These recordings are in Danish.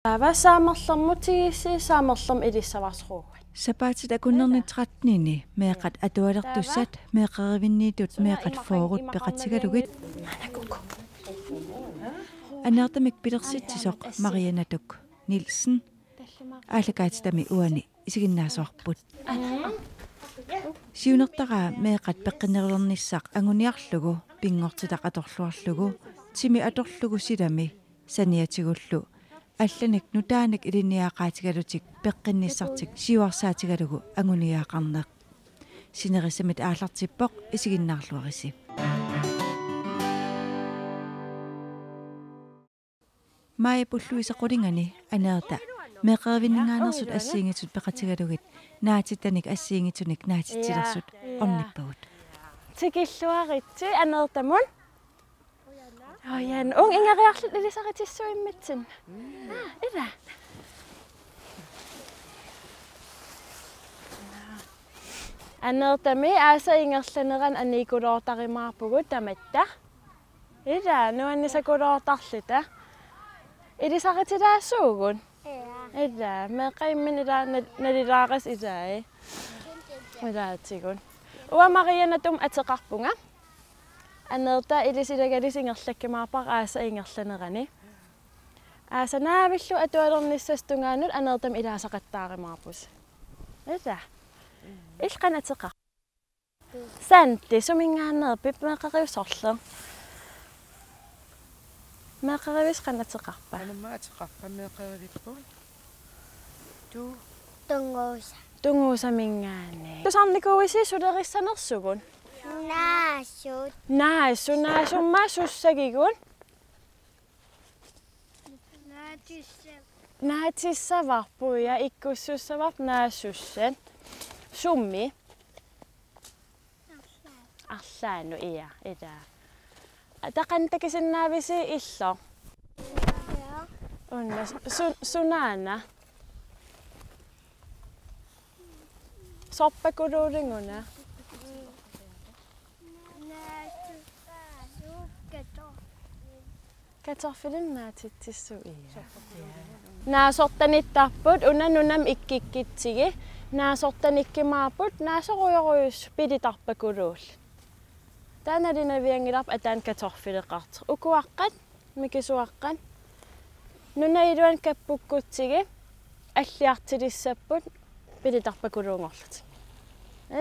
Hvad saamerlarmutigissi saamerlarm ilissavarsruugat. Sapaatit akunnernitraatniini meeqat atualertussat meeqerivinniitut meeqat foorut peqatigalugit Anakukku. anertamik pilersitsisoq Marianatuk Nielsen аалакаатитами уани исигиннаасуарпут сиунертараа меэқат пеққинерилерниссаақ агуниарлугу пингортитақ аторлуарлугу тими аторлугу силами саниатигуллу алланик нутааник илиниаақаатигалутик пеққинниссартик сиуарсаатигалугу агуниаақарнеқ синерисамит аалартиппоқ исигиннаарлуариси мая пуллуисақулингани анеерта меқервиннгаанерсут ассиингитсут пеқатигалугит наатиттаник ассиингитсуник наатитсилерсут орниппагут Tikilluaritsi aneertamun. Ojan, ingeriarlut ilisaritsissuimmitsin. Ida. Aneertami aasa ingerlaneran aniikuloortarimaarpugut tamatta. Ida, nuannisakuloortarlita. Ilisaritilaassuugun. Ida, meqaimmin ila nalilaaras idaai. Idaatigun. Ua Marianatum ateqarpunga. Aneerta ilisilagalisiingerlakkamaarpaq aasa ingerlanerani. Aasa naavillu atualernissastugaanut aneertam ilaasaqattaarimaarpus. Ida. Ilqan ateqar. Santi sumingaanerpip meqariusorler. Meqarivisqan ateqarpa. Anamma ateqarpa meqarivippu. Tunguusa. Tunguusamingaani. Tusarnikuisi sulerissanersugun. Naasut. Naasumma sussagigun. Naatissavarpuja ikkussussavarp naassussan. Summi. Arlaanu iya ida. Taqantakisinnaavisi illor. Unna sunaana. Soppakururinguna. Kartoffelin naatittissu iya. Naasortanittaarput una nunam ikkikkitsigi. Naasortanikkimaarput naasoruyoruyus pilitarpakuluul. Taanalinaviangilarp ataan kartoffeleqart. Ukuaqqat mikisuaqqan. Nuna iluan kappukkutsigi alliartilissapput pilitarpakuluungorlut.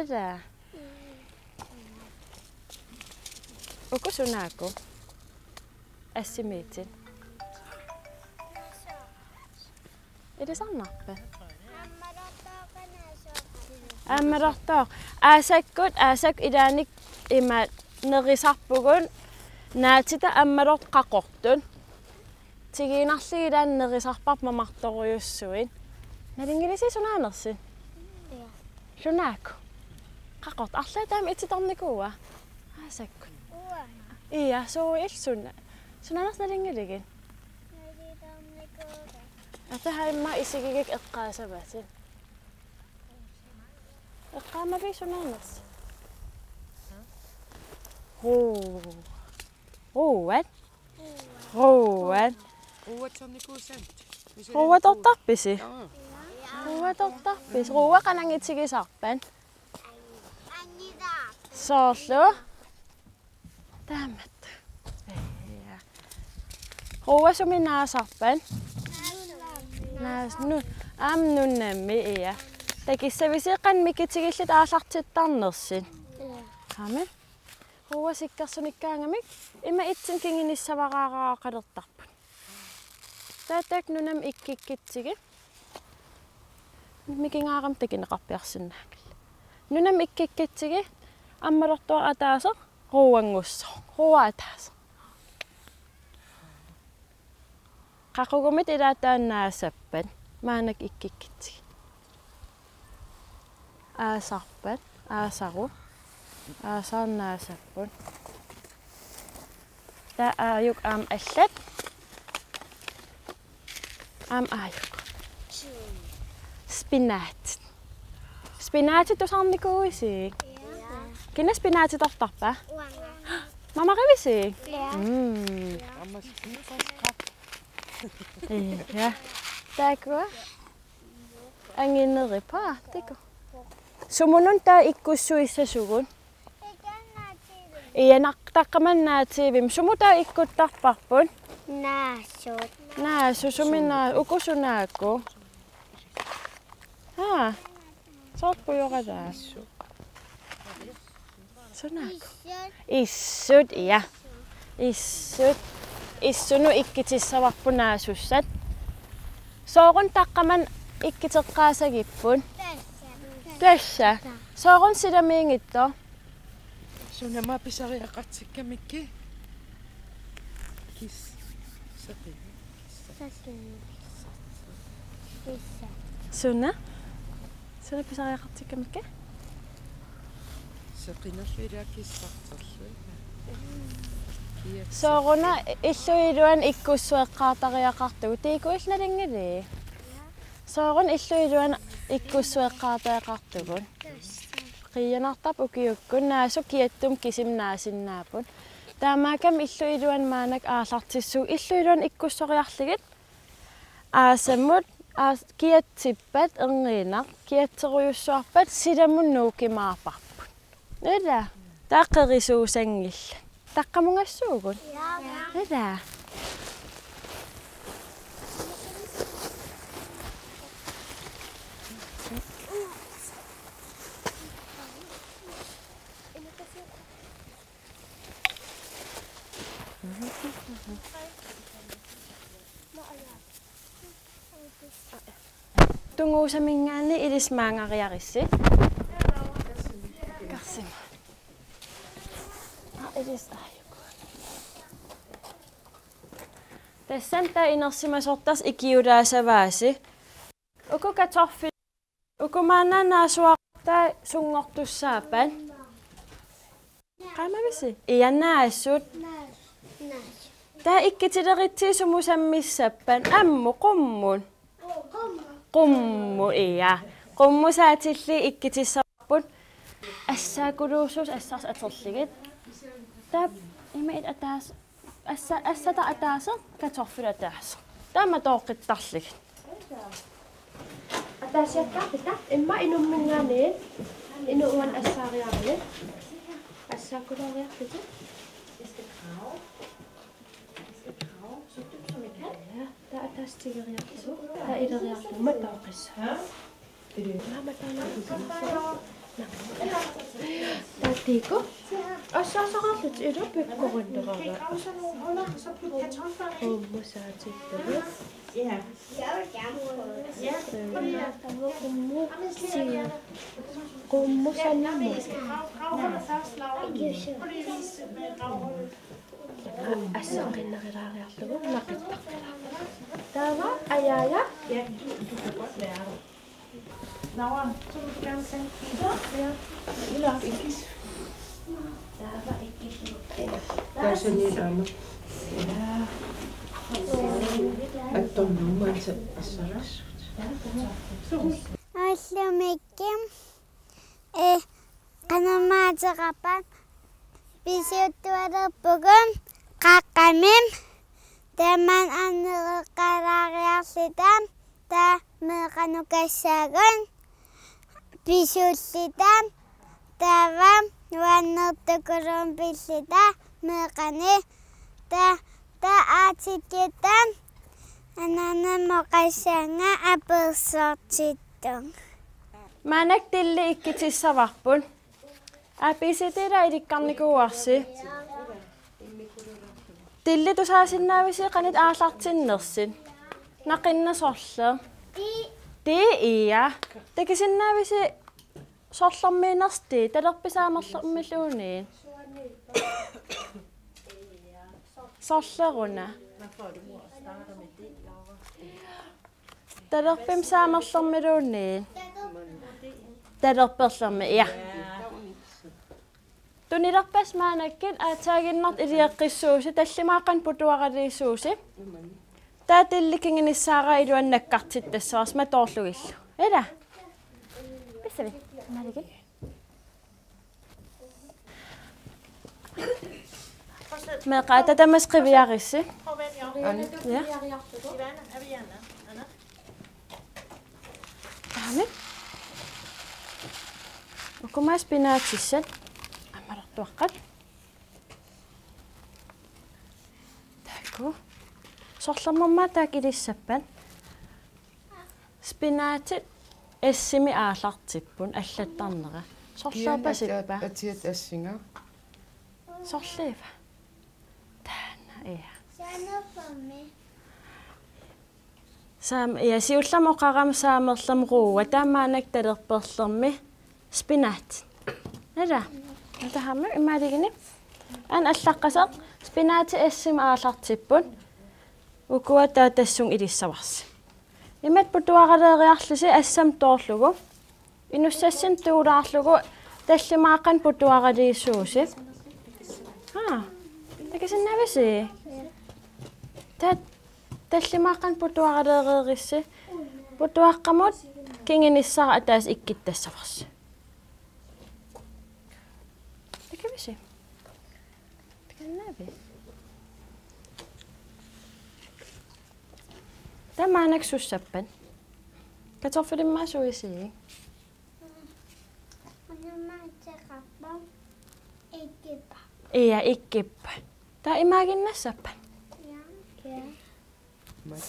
Ida. Ukusunaaku. Assimiitin. Ilisarnarpa. Ammarortoq. Aasak ilaanik ima nerisarpugun naatita ammalort qaqortun. Tigiinarligi ilaan nerisarparp mamartoruyussuin. Nalingilisi sunaanersin. Lunaaku. Qaqort arlaataam ititornikuua. Aasakkun. Iya, suuilsunna. Sunaaners nalingiligin. Atahaimma isigigik eqqaasabatin. Eqqaamapi sunaaners. Ruuat. Ruuat. Ruuatornikuusant. Ruuatortarpisi. Ruuatortarpis. Ruua qanangitigisarpan. Soorlu. Taamat. Ruua suminaasarpan. Nunnammi iya. Takissavisiqan mikitigillit aallartittarnersin. Kame. Ruua sikkarsunikkaangamik ima itsin kinginissavaraaqalertarput. Taatak nunam ikkikkitsigi. Mikingaaram takineqarpiarsinnaakil. Nunam ikkikkitsigi ammalortua ataaseq ruuangusso. Ruua ataaseq. Qaqugumit ilaataannaasappan maanak ikkikkitsigi. Aasarpat aasaru aasarnaasappun. Ta aayuk allat. Aayuk. Spinaat. Spinaatit tusarnikuisi. Kinna spinaatitortarpa? Mama rivisi? Amma Ja. Taakua. Angineripa tiko. Sumunun ta ikkussuissasugun. Iya taqqamannaatiivim sumuta ikkuttarparpun. Naasut. Naasusumina ukusunaakku. Sorppujoradaa. Sunaakku. Issut iya. Issut. Issunu ikkitissavappu naasussat. Soorun taqqaman ikkiteqqaasagippun. Tässä. Soorun sidamiingitto. Sunama pisariaqartikkamikki. Kis. Saqi. Sunna? Sunna pisariaqartikkamikki? Saqinerlila kissarterlu. Sooruna illuiluan ikkussueqqaatariaqartugu tiikuilnalingali. Soorun illuiluan ikkussueqqaatariaqartugun. Qiyanartap ukiukkun naasu kiattum kisimnaasinnaapun. Taamaakam illuiluan maanak aallartissu illuiluan ikkussoriarligit. Aasammut kiatsippat erniinaq kiatserujussuarpat silamun nuukimaarparput. Ila taaqerisuusangilla. Taqqamungassuugun. Ila. Tunguusamingaanni ilismaangariarissi. Karsima. Ilis aayuku. Tässä tää inersimasortas ikiudaasavaasi. Uku kartoffi. Uku maanana suartaa sungortussaapan. Qaamavisi. Iyannaasut. Tää ikkitileritsi sumusammissappan ammu qummun. Qummu iya. Qummu saatilli ikkitissarpun. Assaakuluusus assars aterligit. Tää imaid ataas assata ataasa kartoffel ataasa. Tämä tooqittarligit. Ataasiaqqaarpita imma inummingaaniin inuuan assaariaarne. Assaakuluariarpita. Tää ataastigeriartu. Tää ileriartu matooqissa. Taatiko? Assaasaqarlut ilo pikkorunnerara. Qummusaatittara. Ja. Qummusannamu. Assaaqinneriraariarlugu naqittaqqila. Taava ajaja. Laura, så vil du gerne sende videre? Ja. Eller ikke. Der var ikke. Der er sådan et andet. At der nummer til assaras. Ollumikkim qanamaateqapan pisiuttualerpugum qaqqamim taman annereqqalaariarlitam ta meeqanukassaagun pisuullitam tavam wannertukulum pillita meeqani ta aatikitam ananamoqassanga apersortittung. Maanak tilli ikkitissavapun. Apisitira ilikkarnikuuarsi. Tilli tusaasinnaavisi qanit aallartinnersin. Naqinnasorle. Iya. Takisinnaavisi sorlermiinersti talerpisaamerlermiluuniin. Sorleruna. Talerpim saamerlermiluuniin. Talerperlermi, ja. Tunilappas maanakkin aataaginnart iliaqqissuusi tallimaaqan putuaqaliissuusi. Tää tillikinginissaara iluannakkartittassaras matoorlugillu. Ila. Pissavi. Maalikin. Meeqa tatamas qiviarissi. Ja. Taame. Ukuma spinaatissat. Amarartuaqqat. Taku. Sorlamamma taak ilissappan. Spinaatit essimi aallartippun allattarnera. Sorlaapasippa. Atiat assinga. Sorliiva. Taana ia. Ja siullamoqaram saamerlam ruua taamaanak talerperlermi spinaat. Nada. Natahamma imaaligini. An allaqqasaq spinaati essimi aallartippun. Ukua taatassung ilissavars. Imat putuaqaleeriarlisi assam toorlugu. Inussassin tuulaarlugu tallimaaqan putuaqaliissuusi. Takisinnaavisi. Tallimaaqan putuaqaleeririssi. Putuaqqamut kinginissara ataas ikkittassavars. Takivisi. Takinnaavi. Tamaanak sussappan. Kartoffelimmaa suisi. Iya, ikkippa. Tää imaginnasappan.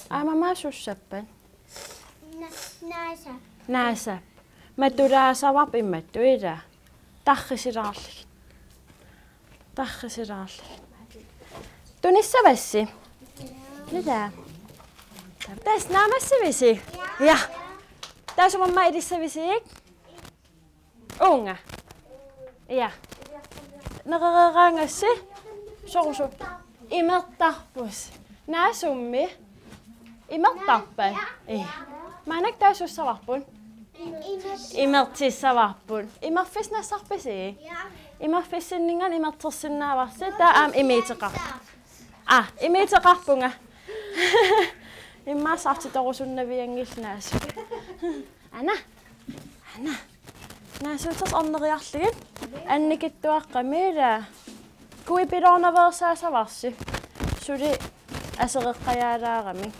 Mamma sussappan. Naasap. Maturaasavap immattu ida. Tahkisiraarlik. Tunissavassi. Mitä? Tässä naamassavisi. Ja. Tässä on mamma edissavisi. Unga. Ja. Naqaqangassi. Sorsu. Imertarpus. Naasummi. Imertarpan. Ei. Maanak taasussavapun. Imertissavapun. Imerfisnassarpisi. Imerfissinningan imertersinnaavassi taa imiteqar. Imiteqarpunga. Imma saartitorusunnaviangillnaas. Ana. Naasuutas orneriarligit annikittuaqqamiila kuipilornaversaasavarssi suli asereqqajaalaarami.